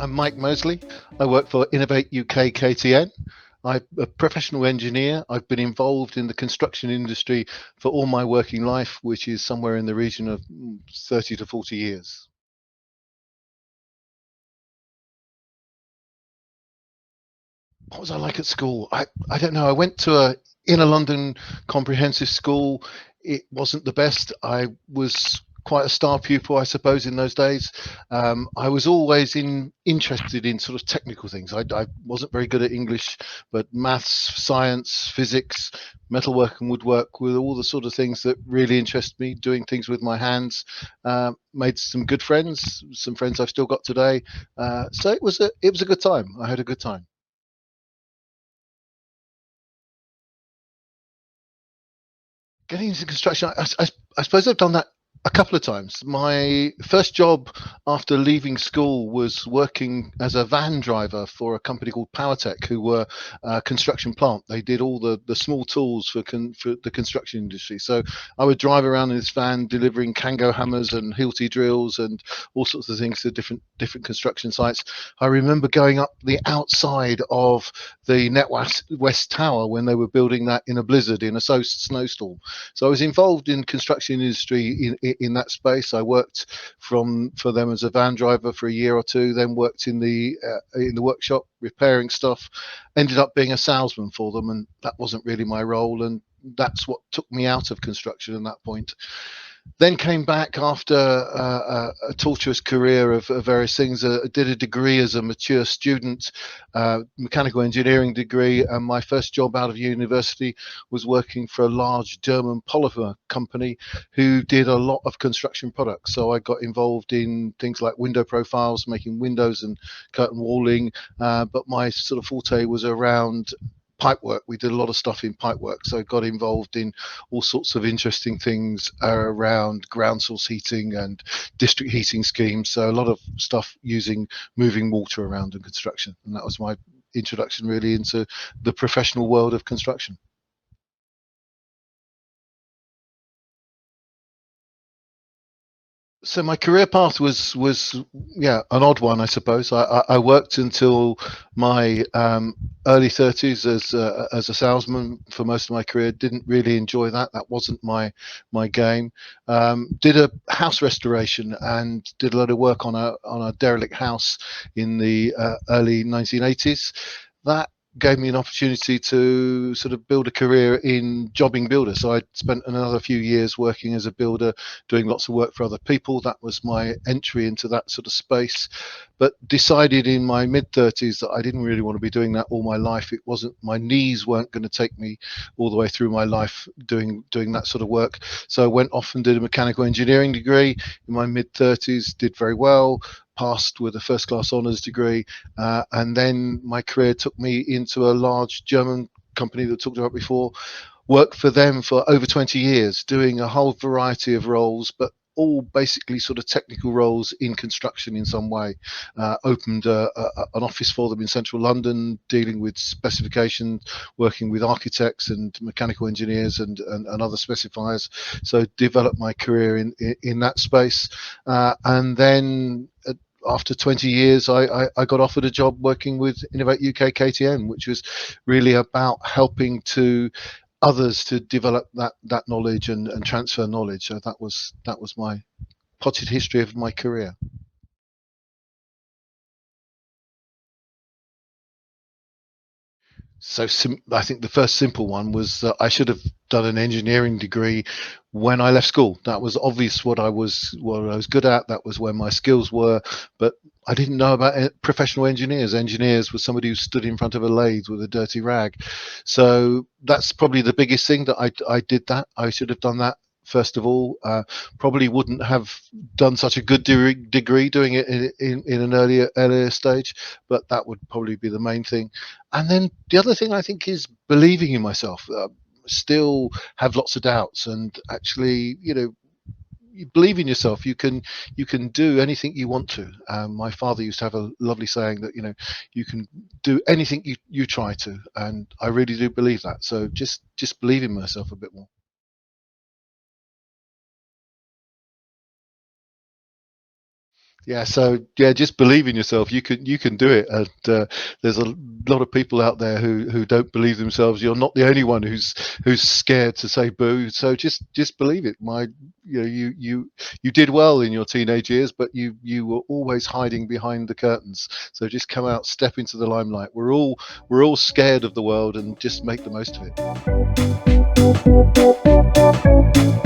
I'm Mike Moseley. I work for InnovateUK KTN. I'm a professional engineer. I've been involved in the construction industry for all my working life, which is somewhere in the region of 30 to 40 years. What was I like at school? I don't know. I went to a inner London comprehensive school. It wasn't the best. I was quite a star pupil, I suppose, in those days. I was always interested in sort of technical things. I wasn't very good at English, but maths, science, physics, metalwork and woodwork were all the sort of things that really interest me. Doing things with my hands. Made some good friends, some friends I've still got today. So it was a good time. I had a good time. Getting into construction, I suppose I've done that a couple of times. My first job after leaving school was working as a van driver for a company called PowerTech, who were a construction plant. They did all the small tools for the construction industry. So I would drive around in this van delivering Kango hammers and Hilti drills and all sorts of things to different construction sites. I remember going up the outside of the NetWest Tower when they were building that in a blizzard in a snowstorm. So I was involved in construction industry in that space. I worked for them as a van driver for a year or two, then worked in the workshop repairing stuff. Ended up being a salesman for them, and that wasn't really my role. And that's what took me out of construction at that point. Then came back after a tortuous career of various things. Did a degree as a mature student, mechanical engineering degree, and my first job out of university was working for a large German polymer company who did a lot of construction products. So I got involved in things like window profiles, making windows and curtain walling, but my sort of forte was around pipe work. We did a lot of stuff in pipe work, so I got involved in all sorts of interesting things around ground source heating and district heating schemes. So a lot of stuff using moving water around in construction, and that was my introduction really into the professional world of construction. So my career path was yeah, an odd one, I suppose. I worked until my early 30s as a salesman for most of my career. Didn't really enjoy that. That wasn't my game. Did a house restoration and did a lot of work on a derelict house in the early 1980s. That gave me an opportunity to sort of build a career in jobbing builder. So I spent another few years working as a builder, doing lots of work for other people. That was my entry into that sort of space. But decided in my mid 30s that I didn't really want to be doing that all my life. It wasn't, my knees weren't going to take me all the way through my life doing that sort of work. So I went off and did a mechanical engineering degree in my mid 30s, did very well, passed with a first class honours degree, and then my career took me into a large German company that I talked about before. Worked for them for over 20 years, doing a whole variety of roles, but all basically sort of technical roles in construction in some way. Opened an office for them in central London, dealing with specifications, working with architects and mechanical engineers and other specifiers. So developed my career in that space, and then after 20 years, I got offered a job working with InnovateUK KTN, which was really about helping to others to develop that knowledge and transfer knowledge. So that was my potted history of my career. So I think the first simple one was that I should have done an engineering degree when I left school. That was obvious what I was good at. That was where my skills were, but I didn't know about professional engineers. Engineers was somebody who stood in front of a lathe with a dirty rag. So that's probably the biggest thing that I did that. I should have done that first of all. Probably wouldn't have done such a good degree doing it in an earlier stage, but that would probably be the main thing. And then the other thing I think is believing in myself. Still have lots of doubts, and actually, you believe in yourself. You can do anything you want to. My father used to have a lovely saying that you can do anything you try to, and I really do believe that. So just believe in myself a bit more. Yeah, so yeah, just believe in yourself. You can do it, and there's a lot of people out there who don't believe themselves. You're not the only one who's scared to say boo. So just believe it. You did well in your teenage years, but you were always hiding behind the curtains. So just come out, step into the limelight. We're all scared of the world, and just make the most of it.